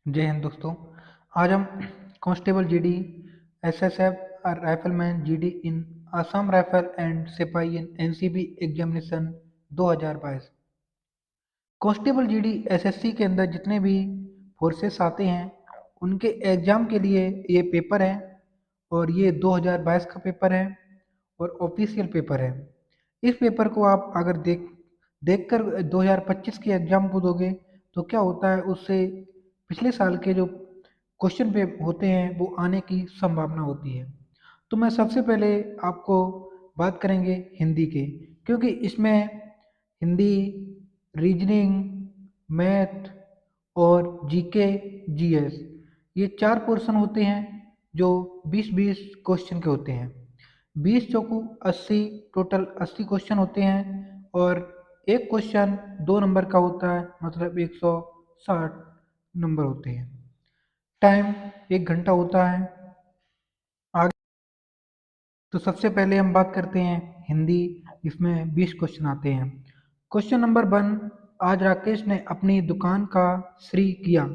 जय हिंद दोस्तों। आज हम कांस्टेबल जीडी, एसएसएफ और rifleman GD in Assam rifle and सिपाही in NCB examination 2022। Constable GD SSC के अंदर जितने भी फोर्सेस आते हैं उनके एग्जाम के लिए ये पेपर है और ये 2022 का पेपर है और ऑफिशियल पेपर है। इस पेपर को आप अगर देखकर 2025 के एग्जाम को दोगे तो क्या होता है, उससे पिछले साल के जो क्वेश्चन पे होते हैं वो आने की संभावना होती है। तो मैं सबसे पहले आपको बात करेंगे हिंदी के, क्योंकि इसमें हिंदी, रीजनिंग, मैथ और जीके, जीएस, ये चार पोर्शन होते हैं जो 20-20 क्वेश्चन के होते हैं। 20 चौकू 80, टोटल 80 क्वेश्चन होते हैं और एक क्वेश्चन 2 नंबर का होता है, मतलब 160 नंबर होते हैं। टाइम 1 घंटा होता है। आगे तो सबसे पहले हम बात करते हैं हिंदी। इसमें 20 क्वेश्चन आते हैं। क्वेश्चन नंबर 1, आज राकेश ने अपनी दुकान का श्री किया।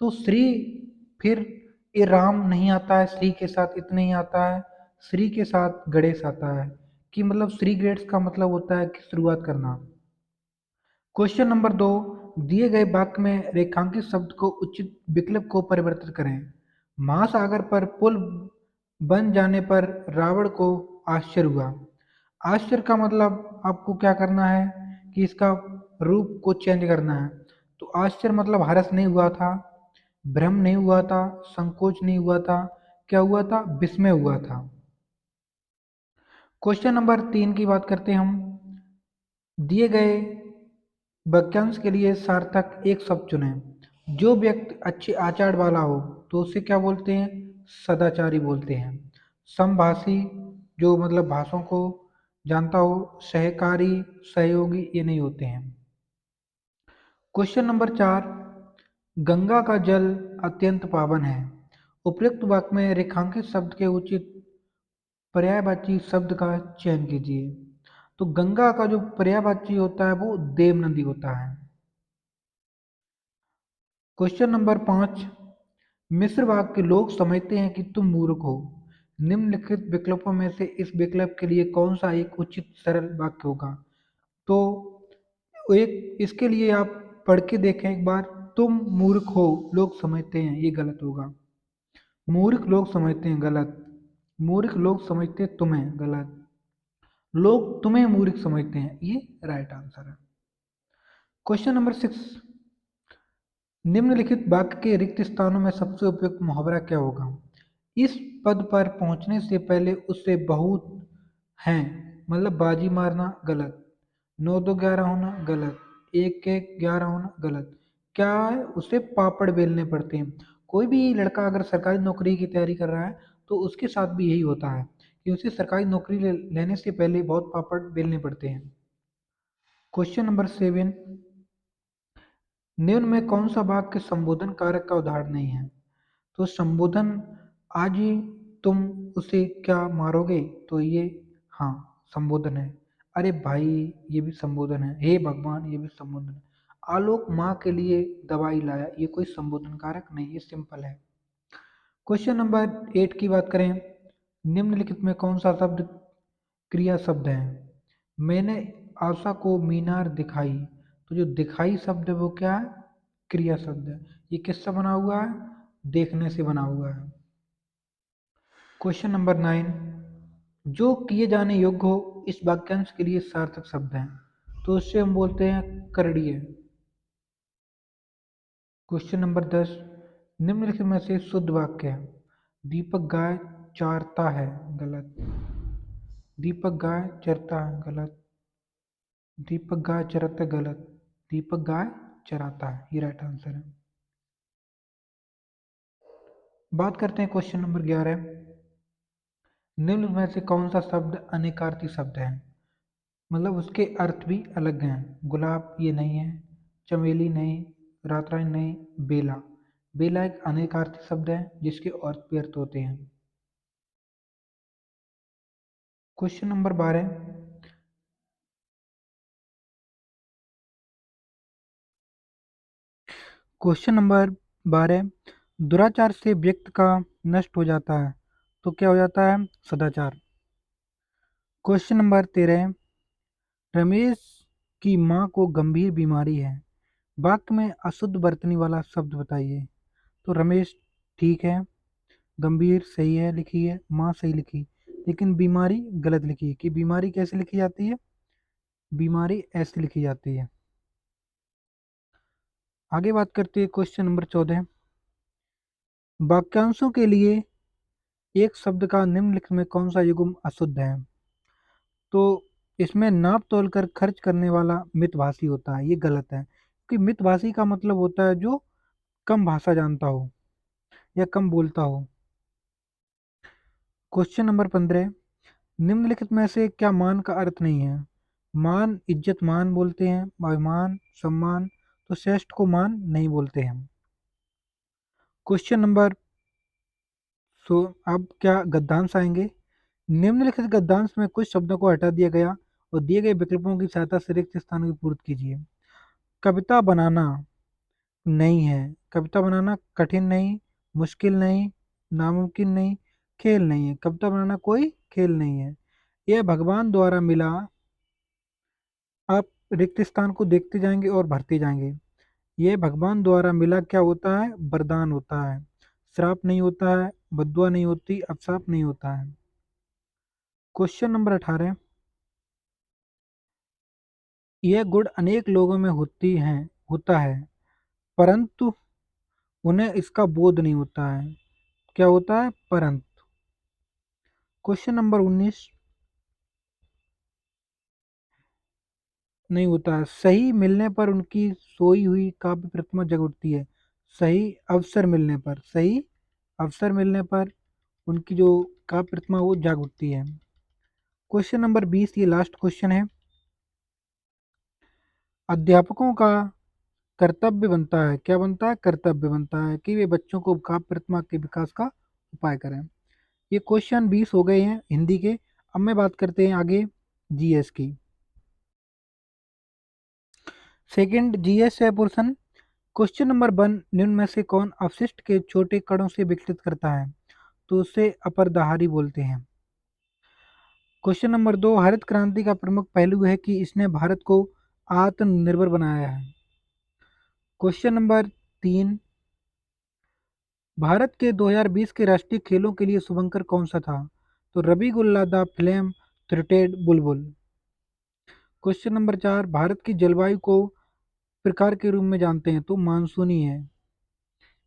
तो श्री, फिर ये राम नहीं आता है, श्री के साथ इतने ही आता है, श्री के साथ गणेश आता है, कि मतलब श्री ग्रेड्स का मतलब होता है कि शुरुआत करना। क्वेश्चन नंबर 2, दिए गए वाक्य में रेखांकित शब्द को उचित विकल्प को परिवर्तित करें। महासागर पर पुल बन जाने पर रावण को आश्चर्य हुआ। आश्चर्य का मतलब आपको क्या करना है कि इसका रूप को चेंज करना है। तो आश्चर्य मतलब हर्ष नहीं हुआ था, भ्रम नहीं हुआ था, संकोच नहीं हुआ था, क्या हुआ था? विस्मय हुआ था। क्वेश्चन नंबर 3 की बात करते हैं हम। दिए गए वाक्यांश के लिए सार्थक एक शब्द चुनें। जो व्यक्ति अच्छे आचार वाला हो तो उसे क्या बोलते हैं? सदाचारी बोलते हैं। समभाषी, जो मतलब भाषाओं को जानता हो। सहकारी, सहयोगी, ये नहीं होते हैं। क्वेश्चन नंबर 4, गंगा का जल अत्यंत पावन है। उपयुक्त वाक्य में रेखांकित शब्द के उचित पर्यायवाची शब्द का चयन कीजिए। तो गंगा का जो पर्यायवाची होता है वो देव नदी होता है। क्वेश्चन नंबर 5, मिश्र वाक्य लोग समझते हैं कि तुम मूर्ख हो। निम्नलिखित विकल्पों में से इस विकल्प के लिए कौन सा एक उचित सरल वाक्य होगा? तो एक इसके लिए आप पढ़ के देखें एक बार। तुम मूर्ख हो लोग समझते हैं, ये गलत होगा। मूर्ख लोग समझते हैं, गलत। मूर्ख लोग समझते तुम्हें, गलत। लोग तुम्हें मूर्ख समझते हैं, ये राइट आंसर है। क्वेश्चन नंबर 6, निम्नलिखित वाक्य के रिक्त स्थानों में सबसे उपयुक्त मुहावरा क्या होगा? इस पद पर पहुंचने से पहले उससे बहुत हैं, मतलब बाजी मारना, गलत। 9 2 11 होना, गलत। 1 1 11 होना, गलत। क्या है? उसे पापड़ बेलने पड़ते हैं। कोई भी लड़का अगर सरकारी नौकरी की तैयारी कर रहा है तो उसके साथ भी यही होता है कि उसे सरकारी नौकरी लेने से पहले बहुत पापड़ बेलने पड़ते हैं। क्वेश्चन नंबर 7, निम्न में कौन सा वाक्य संबोधन कारक का उदाहरण नहीं है? तो संबोधन, आज ही तुम उसे क्या मारोगे, तो ये हाँ संबोधन है। अरे भाई, ये भी संबोधन है। हे भगवान, ये भी संबोधन है। आलोक माँ के लिए दवाई लाया, ये कोई संबोधन कारक नहीं, ये सिंपल है। क्वेश्चन नंबर 8 की बात करें। निम्नलिखित में कौन सा शब्द क्रिया शब्द है? मैंने आशा को मीनार दिखाई। तो जो दिखाई शब्द है वो क्या है? क्रिया शब्द है। ये किससे बना हुआ है? देखने से बना हुआ है। क्वेश्चन नंबर 9, जो किए जाने योग्य हो इस वाक्यांश के लिए सार्थक शब्द है। तो उससे हम बोलते हैं करड़िए। क्वेश्चन नंबर 10, निम्नलिखित में से शुद्ध वाक्य है। दीपक गाय चारता है, गलत। दीपक गाय चरता है, गलत। दीपक गाय चराता है, गलत। दीपक गाय चराता है, ये राइट आंसर है। बात करते हैं क्वेश्चन नंबर 11, निम्न में से कौन सा शब्द अनेकार्थी शब्द है? मतलब उसके अर्थ भी अलग हैं। गुलाब ये नहीं है, चमेली नहीं, रातरानी नहीं, बेला। बेला एक अनेकार्थी शब्द है जिसके अर्थ भी अर्थ होते हैं। क्वेश्चन नंबर 12, क्वेश्चन नंबर 12 दुराचार से व्यक्ति का नष्ट हो जाता है, तो क्या हो जाता है? सदाचार। क्वेश्चन नंबर 13 रमेश की माँ को गंभीर बीमारी है, वाक्य में अशुद्ध बरतने वाला शब्द बताइए। तो रमेश ठीक है, गंभीर सही है लिखी है, माँ सही लिखी, लेकिन बीमारी गलत लिखी है। कि बीमारी कैसे लिखी जाती है? बीमारी ऐसे लिखी जाती है। आगे बात करते हैं क्वेश्चन नंबर 14 वाक्यांशों के लिए एक शब्द का निम्नलिखित में कौन सा युग्म अशुद्ध है? तो इसमें नाप तोल कर खर्च करने वाला मितभाषी होता है, ये गलत है, क्योंकि मितभाषी का मतलब होता है जो कम भाषा जानता हो या कम बोलता हो। क्वेश्चन नंबर 15 निम्नलिखित में से क्या मान का अर्थ नहीं है? मान इज्जत मान बोलते हैं, अभिमान सम्मान, तो श्रेष्ठ को मान नहीं बोलते हैं। क्वेश्चन नंबर सो अब क्या गद्यांश आएंगे? निम्नलिखित गद्यांश में कुछ शब्दों को हटा दिया गया और दिए गए विकल्पों की सहायता से रिक्त स्थानों की पूर्ति कीजिए। कविता बनाना नहीं है, कविता बनाना कठिन नहीं, मुश्किल नहीं, नामुमकिन नहीं, खेल नहीं है। कविता बनाना कोई खेल नहीं है, यह भगवान द्वारा मिला। आप रिक्त स्थान को देखते जाएंगे और भरते जाएंगे। ये भगवान द्वारा मिला क्या होता है? वरदान होता है, श्राप नहीं होता है, बद्दुआ नहीं होती, अभिशाप नहीं होता है। क्वेश्चन नंबर 18 यह गुण अनेक लोगों में होता है, परंतु उन्हें इसका बोध नहीं होता है। क्या होता है? परंतु। क्वेश्चन नंबर 19 नहीं होता है, सही मिलने पर उनकी सोई हुई काव्य प्रतिमा जग उठती है। सही अवसर मिलने पर, सही अवसर मिलने पर उनकी जो काव्य प्रतिमा वो जाग उठती है। क्वेश्चन नंबर 20 ये लास्ट क्वेश्चन है। अध्यापकों का कर्तव्य बनता है, क्या बनता है? कर्तव्य बनता है कि वे बच्चों को काव्य प्रतिमा के विकास का उपाय करें। ये क्वेश्चन 20 हो गए हैं हिंदी के। अब मैं बात करते हैं आगे जीएस की। सेकंड जीएस है पोर्शन। क्वेश्चन नंबर 1 निम्न में से कौन अपशिष्ट के छोटे कणों से विकसित करता है? तो उसे अपरदहारी बोलते हैं। क्वेश्चन नंबर 2 हरित क्रांति का प्रमुख पहलू है कि इसने भारत को आत्मनिर्भर बनाया है। क्वेश्चन नंबर 3 भारत के 2020 के राष्ट्रीय खेलों के लिए शुभंकर कौन सा था? तो रवि गुल्लादा फ्लेम थ्रोटेड बुलबुल। क्वेश्चन नंबर 4 भारत की जलवायु को प्रकार के रूप में जानते हैं, तो मानसूनी है,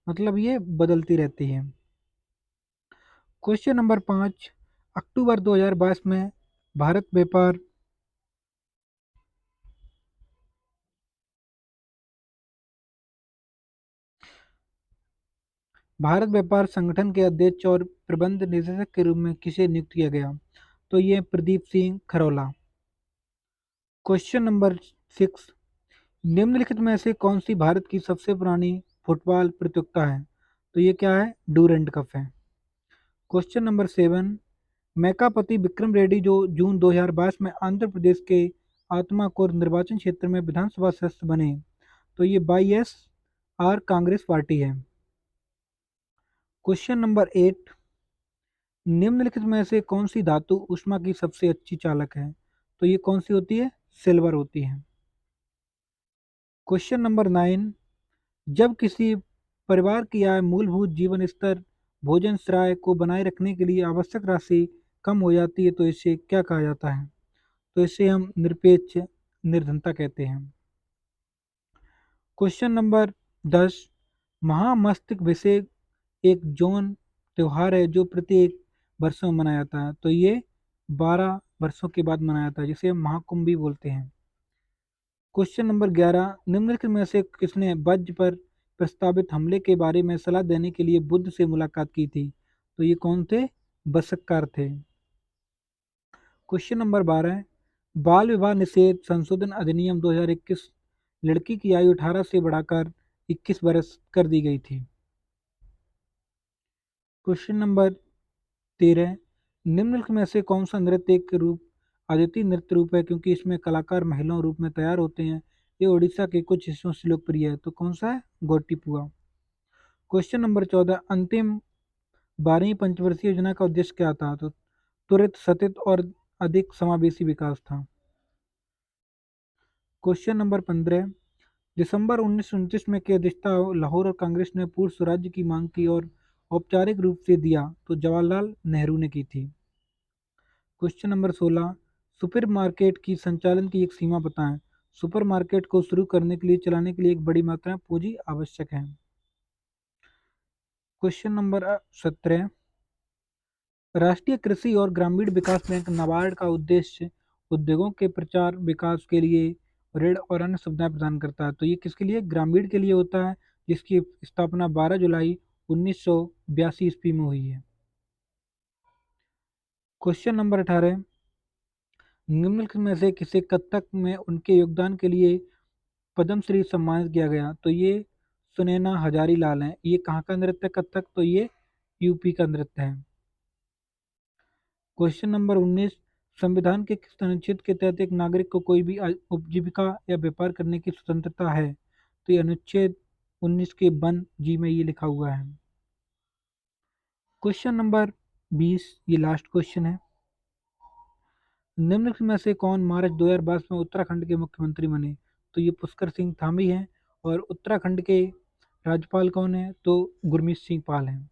मतलब ये बदलती रहती है। क्वेश्चन नंबर 5 अक्टूबर 2022 में भारत व्यापार भारत व्यापार संगठन के अध्यक्ष और प्रबंध निदेशक के रूप में किसे नियुक्त किया गया? तो ये प्रदीप सिंह खरोला। क्वेश्चन नंबर 6 निम्नलिखित में से कौन सी भारत की सबसे पुरानी फुटबॉल प्रतियोगिता है? तो ये क्या है? डूरेंट कप है। क्वेश्चन नंबर 7 मैकापति विक्रम रेड्डी जो जून 2022 में आंध्र प्रदेश के आत्माकुर निर्वाचन क्षेत्र में विधानसभा सदस्य बने, तो ये वाईएस आर कांग्रेस पार्टी है। क्वेश्चन नंबर 8 निम्नलिखित में से कौन सी धातु ऊष्मा की सबसे अच्छी चालक है? तो ये कौन सी होती है? सिल्वर होती है। क्वेश्चन नंबर 9 जब किसी परिवार की आय मूलभूत जीवन स्तर भोजन श्राय को बनाए रखने के लिए आवश्यक राशि कम हो जाती है, तो इसे क्या कहा जाता है? तो इसे हम निरपेक्ष निर्धनता कहते हैं। क्वेश्चन नंबर 10 महामस्तक एक जौन त्योहार है जो प्रत्येक वर्षों में मनाया जाता है, तो ये 12 वर्षों के बाद मनाया जाता है, जिसे हम महाकुंभ भी बोलते हैं। क्वेश्चन नंबर 11 निम्नलिखित में से किसने वज्र पर प्रस्तावित हमले के बारे में सलाह देने के लिए बुद्ध से मुलाकात की थी? तो ये कौन थे? बसक्कार थे। क्वेश्चन नंबर 12 बाल विवाह निषेध संशोधन अधिनियम 2021 लड़की की आयु 18 से बढ़ाकर 21 वर्ष कर दी गई थी। क्वेश्चन नंबर 13 निम्नलिखित में से कौन सा नृत्य एक रूप अद्वितीय नृत्य रूप है क्योंकि इसमें कलाकार महिलाओं रूप में तैयार होते हैं? ये उड़ीसा के कुछ हिस्सों से लोकप्रिय है, तो कौन सा है? गोटीपुआ। क्वेश्चन नंबर 14, अंतिम 12वीं पंचवर्षीय योजना का उद्देश्य क्या था? तो त्वरित, सतत और अधिक समावेशी विकास था। क्वेश्चन नंबर 15, दिसंबर 1929 में की अध्यक्षता लाहौर और कांग्रेस ने पूर्ण स्वराज्य की मांग की और औपचारिक रूप से दिया तो जवाहरलाल नेहरू ने की थी। क्वेश्चन नंबर 16, सुपर मार्केट की संचालन की एक सीमा बताएं। सुपर मार्केट को शुरू करने के लिए चलाने के लिए एक बड़ी मात्रा में पूंजी आवश्यक है। क्वेश्चन नंबर 17, राष्ट्रीय कृषि और ग्रामीण विकास बैंक नाबार्ड का उद्देश्य उद्योगों के प्रचार विकास के लिए ऋण और अन्य सुविधाएं प्रदान करता है। तो ये किसके लिए? ग्रामीण के लिए होता है, जिसकी स्थापना 12 जुलाई 1982 ईस्वी में हुई है। क्वेश्चन नंबर 18, निम्नलिखित में से किसे कथक में उनके योगदान के लिए पद्मश्री सम्मानित किया गया? तो ये सुनैना हजारी लाल हैं। ये कहाँ का नृत्य है कथक? तो ये यूपी का नृत्य है। क्वेश्चन नंबर 19, संविधान के किस अनुच्छेद के तहत एक नागरिक को कोई भी उपजीविका या व्यापार करने की स्वतंत्रता है? तो ये अनुच्छेद 19 के 1 जी में ये लिखा हुआ है। क्वेश्चन नंबर 20, ये लास्ट क्वेश्चन है। निम्नलिखित में से कौन मार्च 2022 में उत्तराखंड के मुख्यमंत्री बने? तो ये पुष्कर सिंह धामी हैं। और उत्तराखंड के राज्यपाल कौन है? तो गुरमीत सिंह पाल हैं।